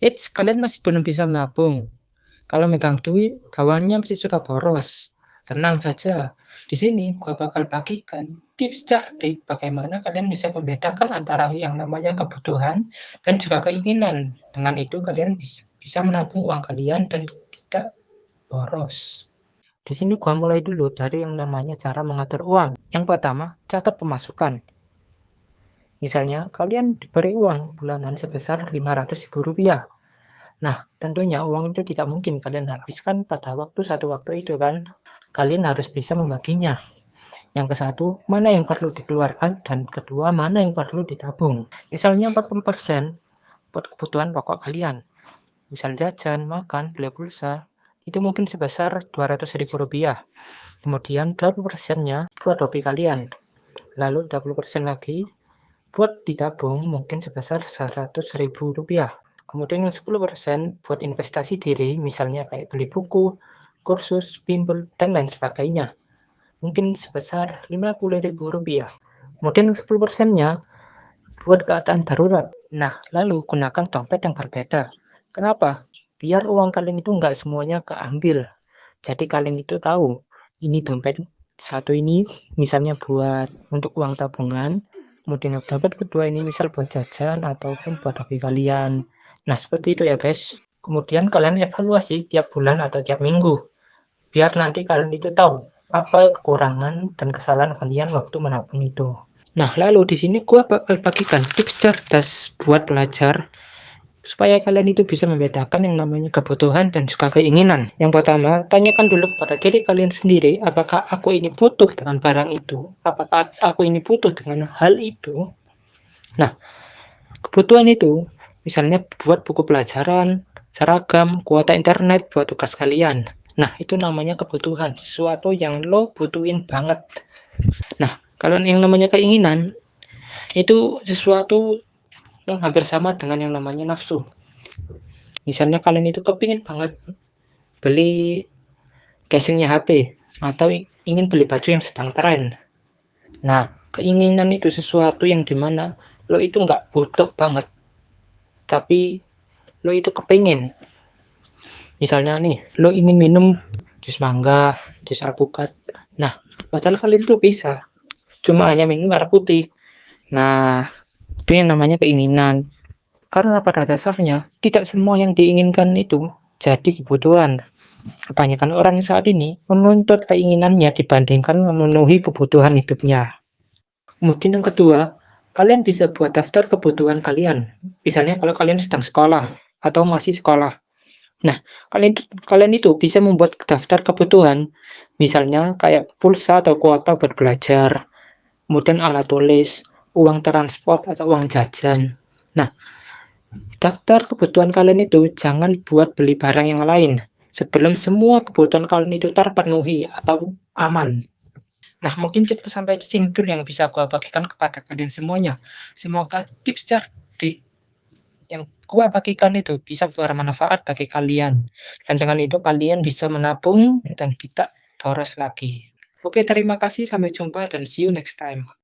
Kalian masih belum bisa menabung. Kalau megang duit, kawannya masih suka boros. Tenang saja. Di sini gua bakal bagikan tips cerdik bagaimana kalian bisa membedakan antara yang namanya kebutuhan dan juga keinginan. Dengan itu kalian bisa menabung uang kalian dan tidak boros. Di sini gua mulai dulu dari yang namanya cara mengatur uang. Yang pertama, catat pemasukan. Misalnya, kalian diberi uang bulanan sebesar Rp500.000. Nah, tentunya uang itu tidak mungkin kalian habiskan pada satu waktu itu kan. Kalian harus bisa membaginya. Yang ke satu, mana yang perlu dikeluarkan, dan kedua, mana yang perlu ditabung. Misalnya 40% buat kebutuhan pokok kalian. Misal jajan, makan, beli pulsa, itu mungkin sebesar Rp200.000. Kemudian 20%-nya buat hobi kalian. Lalu 20% lagi buat ditabung mungkin sebesar Rp100.000. Kemudian yang 10% buat investasi diri, misalnya kayak beli buku, kursus, bimbel, dan lain sebagainya. Mungkin sebesar Rp50.000. Kemudian yang 10%-nya buat keadaan darurat. Nah, lalu gunakan dompet yang berbeda. Kenapa? Biar uang kalian itu nggak semuanya keambil. Jadi kalian itu tahu, ini dompet satu ini misalnya buat untuk uang tabungan, kemudian dompet kedua ini misal buat jajan ataupun buat hobi kalian. Nah, seperti itu ya guys. Kemudian kalian evaluasi tiap bulan atau tiap minggu. Biar nanti kalian itu tahu apa kekurangan dan kesalahan kalian waktu menabung itu. Nah, lalu di sini gua bakal bagikan tips cerdas buat pelajar supaya kalian itu bisa membedakan yang namanya kebutuhan dan juga keinginan. Yang pertama, tanyakan dulu kepada diri kalian sendiri, apakah aku ini butuh dengan barang itu? Apakah aku ini butuh dengan hal itu? Nah, kebutuhan itu misalnya buat buku pelajaran, seragam, kuota internet buat tugas kalian. Nah, itu namanya kebutuhan, sesuatu yang lo butuhin banget. Nah, kalau yang namanya keinginan, itu sesuatu yang hampir sama dengan yang namanya nafsu. Misalnya kalian itu kepingin banget beli casingnya HP atau ingin beli baju yang sedang tren. Nah, keinginan itu sesuatu yang dimana lo itu nggak butuh banget, tapi lo itu kepingin. Misalnya nih, lo ingin minum jus mangga, jus alpukat. Nah, padahal kalian itu bisa, cuma hanya minum air putih. Nah, itu yang namanya keinginan. Karena pada dasarnya, tidak semua yang diinginkan itu jadi kebutuhan. Kebanyakan orang saat ini menuntut keinginannya dibandingkan memenuhi kebutuhan hidupnya. Kemudian yang kedua, kalian bisa buat daftar kebutuhan kalian. Misalnya kalau kalian sedang sekolah atau masih sekolah. Nah, kalian itu bisa membuat daftar kebutuhan. Misalnya kayak pulsa atau kuota buat belajar, kemudian alat tulis, uang transport atau uang jajan. Nah, daftar kebutuhan kalian itu jangan buat beli barang yang lain sebelum semua kebutuhan kalian itu terpenuhi atau aman. Nah, mungkin cukup sampai di sini dulu yang bisa gua bagikan kepada kalian semuanya. Semoga tips cerdik yang gua bagikan itu bisa bermanfaat bagi kalian. Dan dengan itu kalian bisa menabung dan tidak boros lagi. Oke, terima kasih. Sampai jumpa dan see you next time.